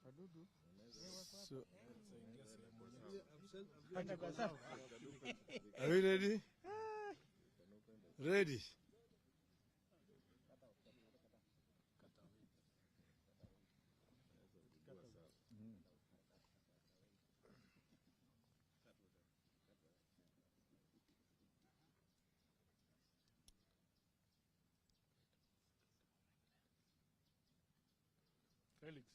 So, are we ready? Ready. Felix,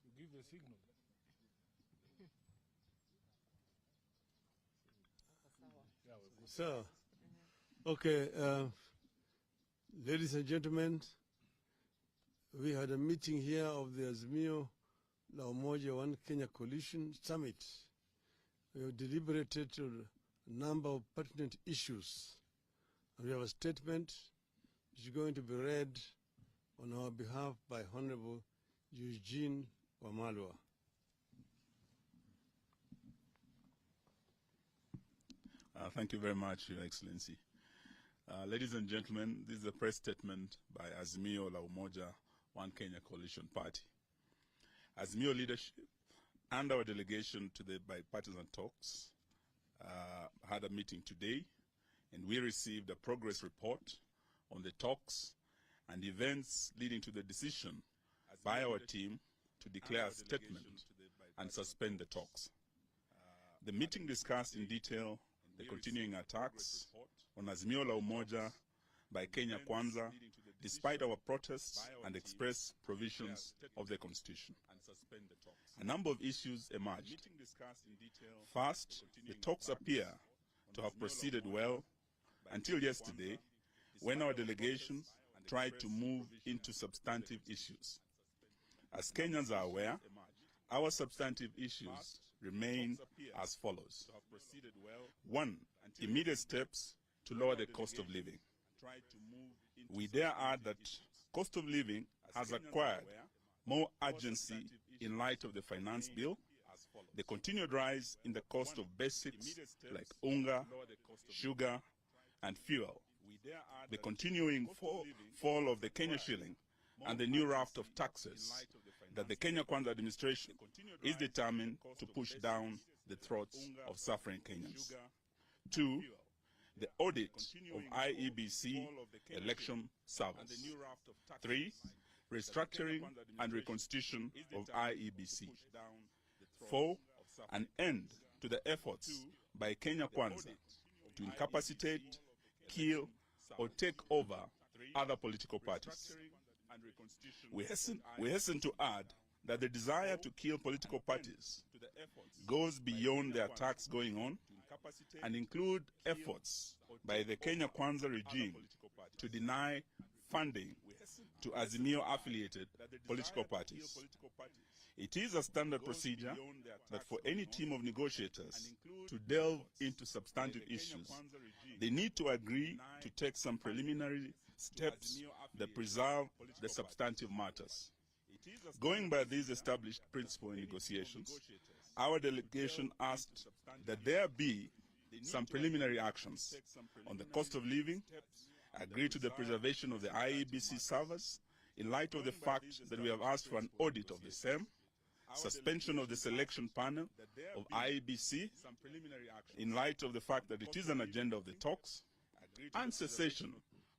you give a signal. So, okay, ladies and gentlemen, we had a meeting here of the Azimio La Umoja One Kenya Coalition Summit. We have deliberated on a number of pertinent issues. And we have a statement which is going to be read on our behalf by Honorable Eugene Wamalwa. Thank you very much, Your Excellency. Ladies and gentlemen, this is a press statement by Azimio La Umoja One Kenya Coalition Party. Azimio leadership and our delegation to the bipartisan talks had a meeting today, and we received a progress report on the talks and events leading to the decision by our team to declare a statement and suspend the talks. The meeting discussed in detail the continuing attacks on Azimio La Umoja by Kenya Kwanza, despite our protests and express provisions of the Constitution. A number of issues emerged. First, the talks appear to have proceeded well until yesterday, when our delegation tried to move into substantive issues. As Kenyans are aware, our substantive issues remain as follows. 1. Immediate steps to lower the cost of living. We dare add that cost of living has acquired more urgency in light of the finance bill, the continued rise in the cost of basics like unga, sugar, and fuel, the continuing fall of the Kenya shilling, and the new raft of taxes that the Kenya Kwanza administration is determined to push down the throats of suffering Kenyans. 2. The audit of IEBC election servers. 3. Restructuring and reconstitution of IEBC. 4. An end to the efforts by Kenya Kwanza to incapacitate, kill, or take over other political parties. We hasten to add that the desire to kill political parties goes beyond the attacks going on and include efforts by the Kenya Kwanza regime to deny funding to Azimio-affiliated political parties. It is a standard procedure that for any team of negotiators to delve into substantive issues, they need to agree to take some preliminary steps that preserve the substantive matters. Going by these established principles in negotiations, our delegation asked that there be some preliminary actions on the cost of living, agree to the preservation of the IEBC servers in light of the fact that we have asked for an audit of the same, suspension of the selection panel of IEBC in light of the fact that it is an agenda of the talks, and cessation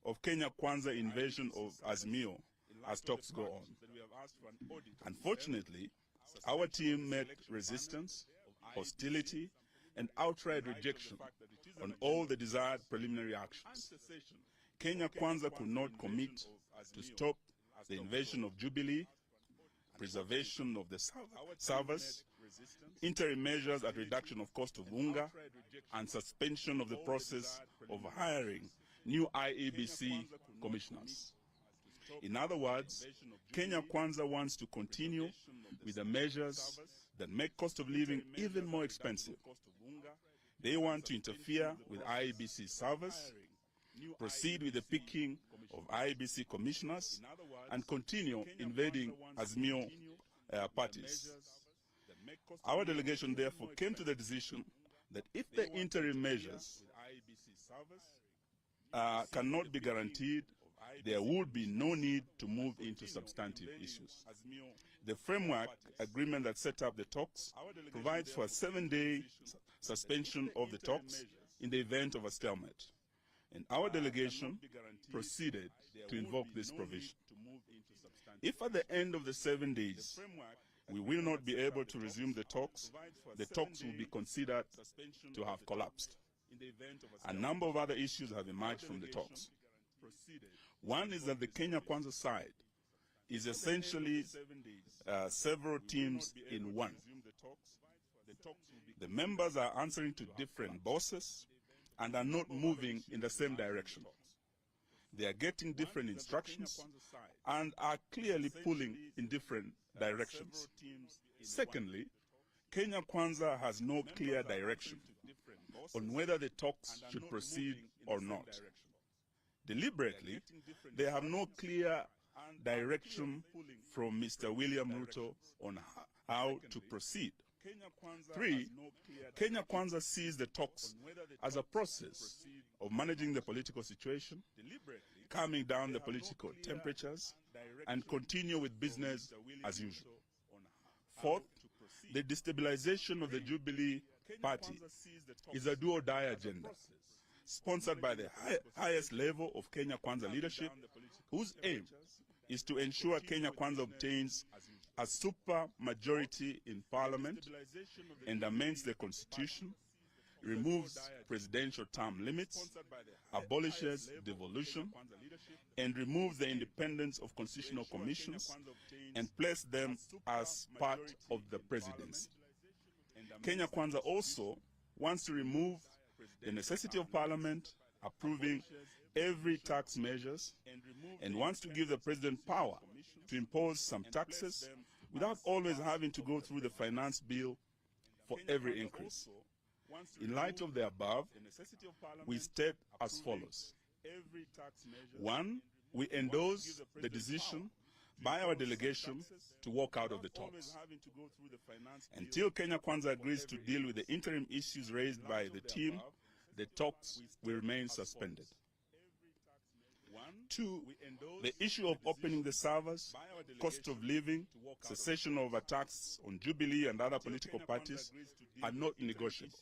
of Kenya Kwanza invasion of Azimio as talks go on. Unfortunately, our team met resistance, hostility, and outright rejection on all the desired preliminary actions. Kenya Kwanza could not commit to stop the invasion of Jubilee, preservation of the servers, interim measures at reduction of cost of unga, and suspension of the process of hiring new IEBC commissioners. In other words, Kenya Kwanza wants to continue with the measures that make cost of living even more expensive. They want to interfere with IEBC servers, proceed with the picking of IEBC commissioners, and continue invading Azimio parties. Our delegation therefore came to the decision that if the interim measures cannot be guaranteed, there would be no need to move into substantive issues. The framework agreement that set up the talks provides for a 7-day suspension of the talks in the event of a stalemate, and our delegation proceeded to invoke this provision. If at the end of the 7 days we will not be able to resume the talks will be considered to have collapsed. A number of other issues have emerged from the talks. One is that the Kenya Kwanza side is essentially several teams in one. The members are answering to different bosses and are not moving in the same direction. They are getting different instructions and are clearly pulling in different directions. Secondly, Kenya Kwanza has no clear direction on whether the talks should proceed or not. Deliberately, they have no clear direction from Mr. William Ruto on how to proceed. 3, Kenya Kwanza sees the talks as a process of managing the political situation, calming down the political temperatures, and continue with business as usual. 4th, the destabilization of the Jubilee Party is a do-or-die agenda, sponsored by the highest level of Kenya Kwanza leadership, whose aim is to ensure Kenya Kwanza obtains a super majority in parliament and amends the constitution, removes presidential term limits, abolishes devolution, and removes the independence of constitutional commissions and place them as part of the presidency. Kenya Kwanza also wants to remove the necessity of parliament approving every tax measures and wants to give the president power to impose some taxes without always having to go through the finance bill for every increase. In light of the above, we state as follows. 1, we endorse the decision by our delegation to walk out of the talks. Until Kenya Kwanza agrees to deal with the interim issues raised by the team, the talks will remain suspended. 2, the issue of opening the servers, cost of living, cessation of attacks on Jubilee and other political parties are not negotiable.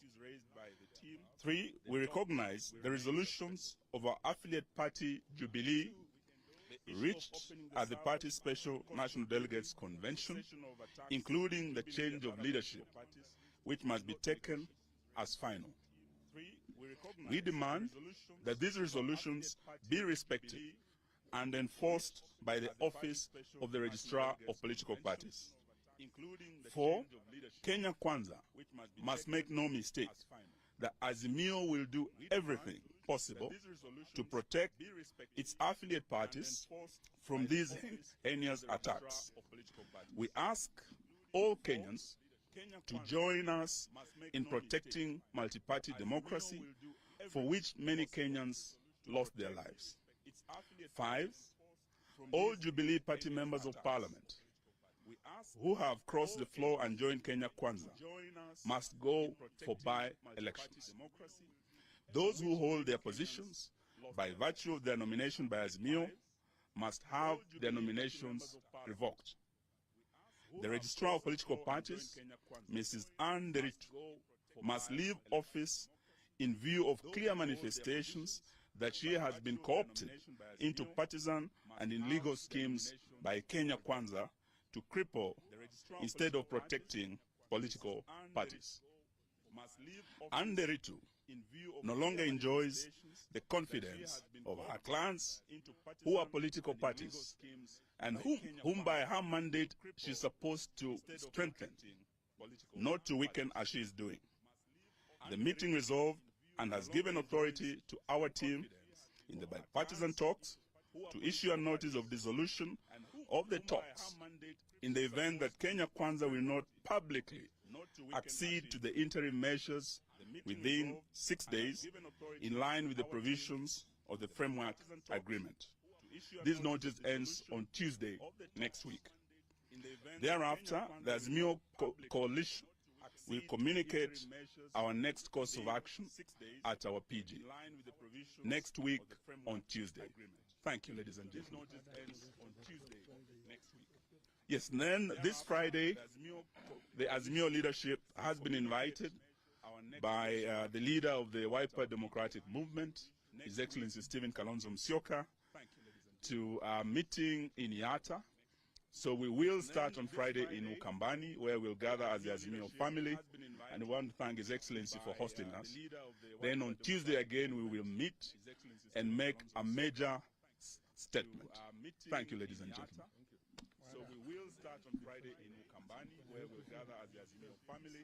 3, we recognize the resolutions of our affiliate party, Jubilee, reached at the party's special national delegates convention, including the change of leadership, which must be taken as final. We demand that these resolutions be respected and enforced by the office of the Registrar of Political Parties. 4, Kenya Kwanza must make no mistake that Azimio will do everything possible to protect its affiliate parties from these heinous attacks. We ask all Kenyans to join us in protecting multi-party democracy, for which many Kenyans lost their lives. 5, all Jubilee Party members of Parliament who have crossed the floor and joined Kenya Kwanza must go for by-elections. Those who hold their positions by virtue of their nomination by Azimio must have their nominations revoked. The Registrar of Political Parties, Mrs. Anne Deritu, must leave office in view of clear manifestations that she has been co-opted into partisan and illegal schemes by Kenya Kwanza to cripple instead of protecting political parties. Anne Deritu no longer enjoys the confidence of her clans, who are political parties, and whom by her mandate she is supposed to strengthen, not to weaken as she is doing. The meeting resolved and has given authority to our team in the bipartisan talks to issue a notice of dissolution of the talks in the event that Kenya Kwanza will not publicly accede to the interim measures within 6 days, in line with the provisions of the framework agreement. This notice ends on Tuesday next week. Thereafter, the Azimio coalition will communicate our next course of action at our PG next week on Tuesday. Thank you, ladies and gentlemen. This notice ends on Tuesday next week. Yes, then this Friday, the Azimio leadership has been invited by the leader of the Wiper Democratic Movement, His Excellency Stephen Kalonzo Musyoka, to a meeting in Yatta. So we will start on Friday in Ukambani, where we'll gather as the Azimio family, and we want to thank His Excellency for hosting us. Then on Tuesday again, we will meet and make a major statement. Thank you, ladies and gentlemen. So we will start on Friday in Ukambani, where we'll gather as the Azimio family.